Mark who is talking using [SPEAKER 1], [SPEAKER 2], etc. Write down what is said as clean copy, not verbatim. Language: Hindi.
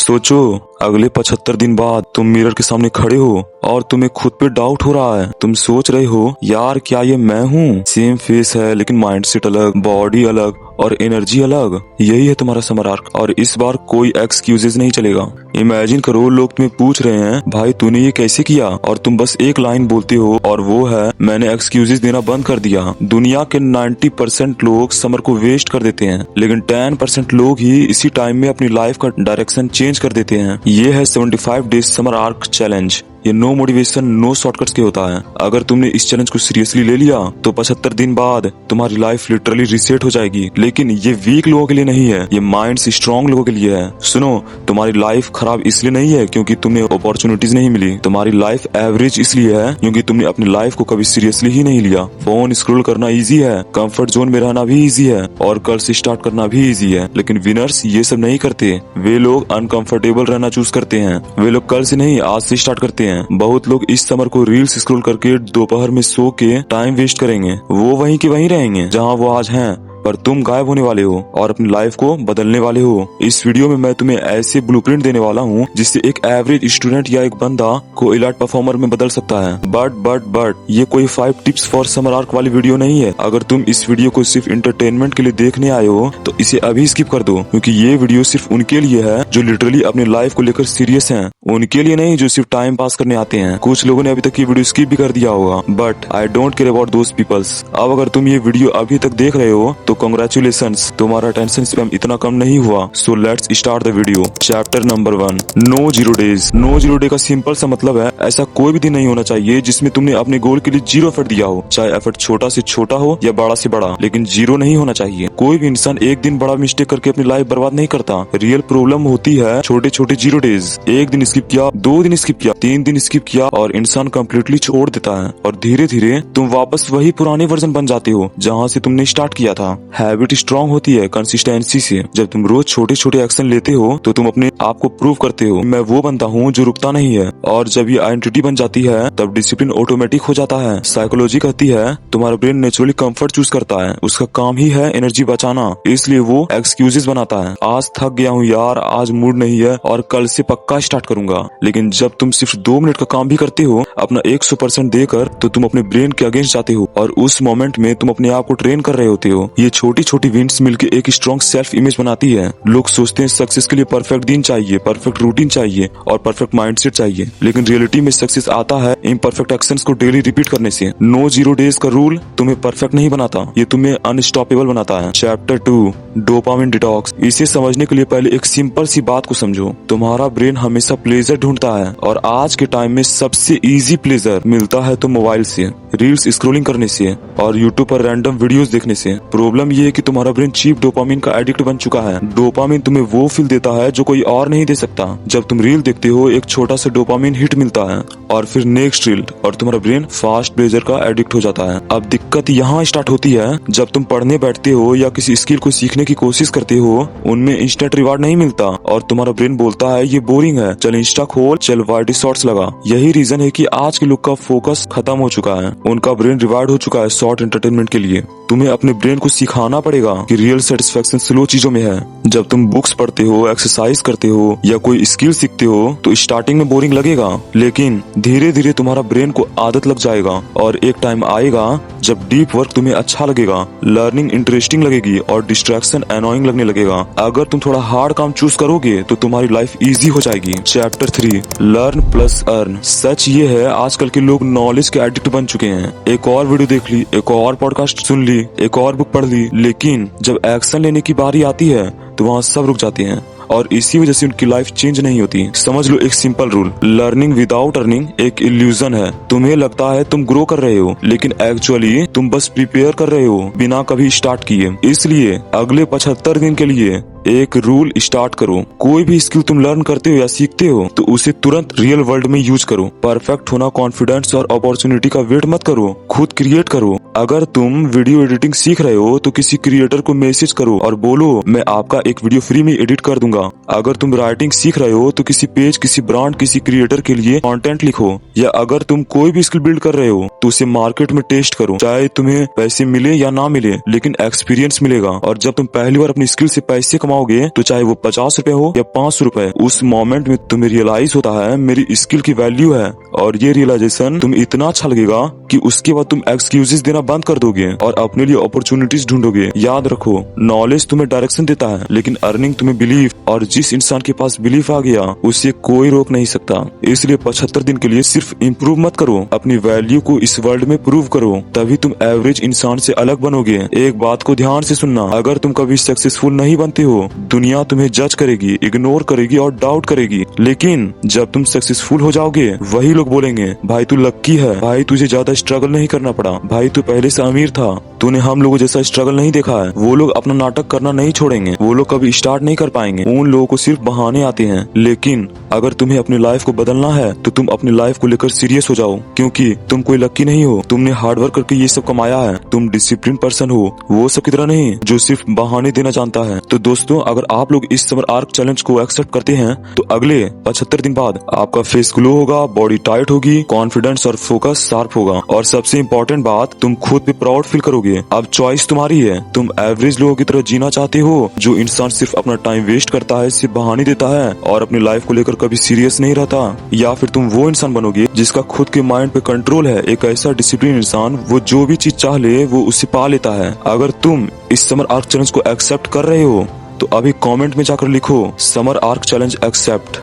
[SPEAKER 1] सोचो, अगले 75 दिन बाद तुम मिरर के सामने खड़े हो और तुम्हें खुद पे डाउट हो रहा है। तुम सोच रहे हो, यार क्या ये मैं हूँ? सेम फेस है लेकिन माइंडसेट अलग, बॉडी अलग और एनर्जी अलग। यही है तुम्हारा समर आर्क और इस बार कोई एक्सक्यूजेस नहीं चलेगा। इमेजिन करो, लोग तुम्हें पूछ रहे हैं, भाई तूने ये कैसे किया? और तुम बस एक लाइन बोलते हो और वो है, मैंने एक्सक्यूजेस देना बंद कर दिया। दुनिया के 90% लोग समर को वेस्ट कर देते हैं, लेकिन 10% लोग ही इसी टाइम में अपनी लाइफ का डायरेक्शन चेंज कर देते हैं। ये है 75 डेज समर आर्क चैलेंज। ये नो मोटिवेशन नो शॉर्टकट्स के होता है। अगर तुमने इस चैलेंज को सीरियसली ले लिया तो 75 दिन बाद तुम्हारी लाइफ लिटरली रीसेट हो जाएगी। लेकिन ये वीक लोगों के लिए नहीं है, ये माइंड से स्ट्रॉन्ग लोगों के लिए है। सुनो, तुम्हारी लाइफ खराब इसलिए नहीं है क्योंकि तुम्हें अपॉर्चुनिटीज नहीं मिली। तुम्हारी लाइफ एवरेज इसलिए है क्योंकि तुमने अपनी लाइफ को कभी सीरियसली ही नहीं लिया। फोन स्क्रॉल करना इजी है, कंफर्ट जोन में रहना भी इजी है और कल से स्टार्ट करना भी इजी है। लेकिन विनर्स ये सब नहीं करते। वे लोग अनकंफर्टेबल रहना चूज करते हैं। वे लोग कल से नहीं, आज से स्टार्ट करते हैं। बहुत लोग इस समर को रील्स स्क्रॉल करके दोपहर में सो के टाइम वेस्ट करेंगे। वो वहीं के वहीं रहेंगे जहां वो आज हैं, पर तुम गायब होने वाले हो और अपनी लाइफ को बदलने वाले हो। इस वीडियो में मैं तुम्हें ऐसे ब्लूप्रिंट देने वाला हूँ जिससे एक एवरेज स्टूडेंट या एक बंदा को इलाइट परफॉर्मर में बदल सकता है। बट ये कोई 5 टिप्स फॉर समर आर्क वाली वीडियो नहीं है। अगर तुम इस वीडियो को सिर्फ इंटरटेनमेंट के लिए देखने आए हो तो इसे अभी स्किप कर दो, क्योंकि ये वीडियो सिर्फ उनके लिए है जो लिटरली अपनी लाइफ को लेकर सीरियस हैं। उनके लिए नहीं जो सिर्फ टाइम पास करने आते हैं। कुछ लोगों ने अभी तक ये वीडियो स्किप भी कर दिया होगा, but I don't care about those peoples. अब अगर तुम ये वीडियो अभी तक देख रहे हो तो कांग्रेचुलेशंस, तुम्हारा अटेंशन स्पैम इतना कम नहीं हुआ। So let's start the video. Chapter number 1, no zero days. No zero day का सिंपल सा मतलब है, ऐसा कोई भी दिन नहीं होना चाहिए जिसमें तुमने अपने गोल के लिए 0 एफर्ट दिया हो, चाहे एफर्ट छोटा से छोटा हो या बड़ा से बड़ा, लेकिन 0 नहीं होना चाहिए। कोई भी इंसान एक दिन बड़ा मिस्टेक करके अपनी लाइफ बर्बाद नहीं करता। रियल प्रॉब्लम होती है छोटे छोटे 0 डेज। एक दिन स्किप किया, 2 दिन स्किप किया, 3 दिन स्किप किया और इंसान कम्प्लीटली छोड़ देता है और धीरे धीरे तुम वापस वही पुराने वर्जन बन जाते हो जहाँ से तुमने स्टार्ट किया था। हैबिट स्ट्रांग होती है कंसिस्टेंसी से। जब तुम रोज छोटे छोटे एक्शन लेते हो तो तुम अपने आप को प्रूव करते हो, मैं वो बंदा हूँ जो रुकता नहीं है। और जब ये आइडेंटिटी बन जाती है तब डिसिप्लिन ऑटोमेटिक हो जाता है। साइकोलॉजी कहती है तुम्हारा ब्रेन नेचुरली कंफर्ट चूज करता है, उसका काम ही है एनर्जी बचाना, इसलिए वो एक्सक्यूजेस बनाता है। आज थक गया हूँ यार, आज मूड नहीं है और कल से पक्का स्टार्ट करूंगा। लेकिन जब तुम सिर्फ 2 मिनट का काम भी करते हो अपना 100% देकर, तो तुम अपने ब्रेन के अगेंस्ट जाते हो और उस मोमेंट में तुम अपने आप को ट्रेन कर रहे होते हो। ये छोटी छोटी विंस मिलके एक स्ट्रॉन्ग सेल्फ इमेज बनाती है। लोग सोचते हैं सक्सेस के लिए परफेक्ट दिन चाहिए, परफेक्ट रूटीन चाहिए और परफेक्ट माइंडसेट चाहिए, लेकिन रियलिटी में सक्सेस आता है इम्परफेक्ट एक्शंस को डेली रिपीट करने से। नो जीरो डेज का रूल तुम्हें परफेक्ट नहीं बनाता, ये तुम्हें अनस्टॉपेबल बनाता है। Chapter 2, dopamine detox. इसे समझने के लिए पहले एक सिंपल सी बात को समझो। तुम्हारा ब्रेन हमेशा प्लेजर ढूंढता है और आज के टाइम में सबसे इजी प्लेजर मिलता है तो मोबाइल से, रील्स स्क्रॉलिंग करने से और यूट्यूब पर रैंडम वीडियोस देखने से। प्रॉब्लम ये है कि तुम्हारा ब्रेन चीप डोपामिन का एडिक्ट बन चुका है। डोपामिन तुम्हें वो फील देता है जो कोई और नहीं दे सकता। जब तुम रील देखते हो एक छोटा सा डोपामिन हिट मिलता है और फिर नेक्स्ट रील और तुम्हारा ब्रेन फास्ट प्लेजर का एडिक्ट हो जाता है। अब दिक्कत यहाँ स्टार्ट होती है जब तुम पढ़ने बैठते हो या किसी स्किल को सीखने की कोशिश करते हो, उनमें इंस्टेंट रिवार्ड नहीं मिलता और तुम्हारा ब्रेन बोलता है ये बोरिंग है, चल इंस्टा खोल, चल वाइड शॉर्ट्स लगा। यही रीजन है कि आज के लोग का फोकस खत्म हो चुका है। उनका ब्रेन रिवार्ड हो चुका है शॉर्ट एंटरटेनमेंट के लिए। तुम्हें अपने ब्रेन को सिखाना पड़ेगा कि रियल सेटिस्फेक्शन स्लो चीजों में है। जब तुम बुक्स पढ़ते हो, एक्सरसाइज करते हो या कोई स्किल सीखते हो तो स्टार्टिंग में बोरिंग लगेगा, लेकिन धीरे धीरे तुम्हारा ब्रेन को आदत लग जाएगा और एक टाइम आएगा जब डीप वर्क तुम्हें अच्छा लगेगा, लर्निंग इंटरेस्टिंग लगेगी और डिस्ट्रैक्शन एनोइंग लगने लगेगा। अगर तुम थोड़ा हार्ड काम चूज करोगे तो तुम्हारी लाइफ इजी हो जाएगी। Chapter 3, learn plus earn. सच ये है आजकल के लोग नॉलेज के एडिक्ट बन चुके हैं। एक और वीडियो देख ली, एक और पॉडकास्ट सुन ली, एक और बुक पढ़ ली, लेकिन जब एक्शन लेने की बारी आती है तो वहाँ सब रुक जाते हैं और इसी वजह से उनकी लाइफ चेंज नहीं होती। समझ लो एक simple rule, learning without earning एक इल्यूजन है। तुम्हें लगता है तुम ग्रो कर रहे हो, लेकिन एक्चुअली तुम बस प्रिपेयर कर रहे हो बिना कभी स्टार्ट किए। इसलिए अगले 75 दिन के लिए एक रूल स्टार्ट करो। कोई भी स्किल तुम लर्न करते हो या सीखते हो तो उसे तुरंत रियल वर्ल्ड में यूज करो। परफेक्ट होना, कॉन्फिडेंस और अपॉर्चुनिटी का वेट मत करो, खुद क्रिएट करो। अगर तुम वीडियो एडिटिंग सीख रहे हो तो किसी क्रिएटर को मैसेज करो और बोलो मैं आपका एक वीडियो फ्री में एडिट कर दूंगा। अगर तुम राइटिंग सीख रहे हो तो किसी पेज, किसी ब्रांड, किसी क्रिएटर के लिए कंटेंट लिखो। या अगर तुम कोई भी स्किल बिल्ड कर रहे हो तो उसे मार्केट में टेस्ट करो। चाहे तुम्हें पैसे मिले या ना मिले, लेकिन एक्सपीरियंस मिलेगा। और जब तुम पहली बार अपनी स्किल से पैसे कमाओ कमाओगे तो चाहे वो 50 रुपए हो या 500 रुपए, उस मोमेंट में तुम्हें रियलाइज होता है मेरी स्किल की वैल्यू है। और ये रियलाइजेशन तुम्हें इतना अच्छा लगेगा कि उसके बाद तुम एक्सक्यूजेस देना बंद कर दोगे और अपने लिए अपॉर्चुनिटीज ढूंढोगे। याद रखो, नॉलेज तुम्हें डायरेक्शन देता है लेकिन अर्निंग तुम्हें बिलीफ, और जिस इंसान के पास बिलीफ आ गया उसे कोई रोक नहीं सकता। इसलिए 75 दिन के लिए सिर्फ इम्प्रूव मत करो, अपनी वैल्यू को इस वर्ल्ड में प्रूव करो, तभी तुम एवरेज इंसान से अलग बनोगे। एक बात को ध्यान से सुनना, अगर तुम कभी सक्सेसफुल नहीं बनते हो, दुनिया तुम्हें जज करेगी, इग्नोर करेगी और डाउट करेगी। लेकिन जब तुम सक्सेसफुल हो जाओगे, वही लोग बोलेंगे भाई तू लक्की है, भाई तुझे ज्यादा स्ट्रगल नहीं करना पड़ा, भाई तू पहले से अमीर था, तूने हम लोगों जैसा स्ट्रगल नहीं देखा है। वो लोग अपना नाटक करना नहीं छोड़ेंगे, वो लोग कभी स्टार्ट नहीं कर पाएंगे, उन लोगों को सिर्फ बहाने आते हैं। लेकिन अगर तुम्हें अपनी लाइफ को बदलना है तो तुम अपनी लाइफ को लेकर सीरियस हो जाओ, क्योंकि तुम कोई लक्की नहीं हो, तुमने हार्डवर्क करके ये सब कमाया है, तुम डिसिप्लिन पर्सन हो, वो सब की तरह नहीं जो सिर्फ बहाने देना जानता है। तो दोस्तों, अगर आप लोग इस समर आर्क चैलेंज को एक्सेप्ट करते हैं तो अगले 75 दिन बाद आपका फेस ग्लो होगा, बॉडी टाइट होगी, कॉन्फिडेंस और फोकस शार्प होगा, और सबसे इम्पोर्टेंट बात, तुम खुद पे प्राउड फील करोगे। अब चॉइस तुम्हारी है, तुम एवरेज लोगों की तरह जीना चाहते हो, जो इंसान सिर्फ अपना टाइम वेस्ट करता है, सिर्फ बहाने देता है और अपनी लाइफ को लेकर कभी सीरियस नहीं रहता, या फिर तुम वो इंसान बनोगे जिसका खुद के माइंड पे कंट्रोल है, एक ऐसा डिसिप्लिन इंसान वो जो भी चीज चाह ले वो उसे पा लेता है। अगर तुम इस समर आर्क चैलेंज को एक्सेप्ट कर रहे हो तो अभी कमेंट में जाकर लिखो समर आर्क चैलेंज एक्सेप्ट।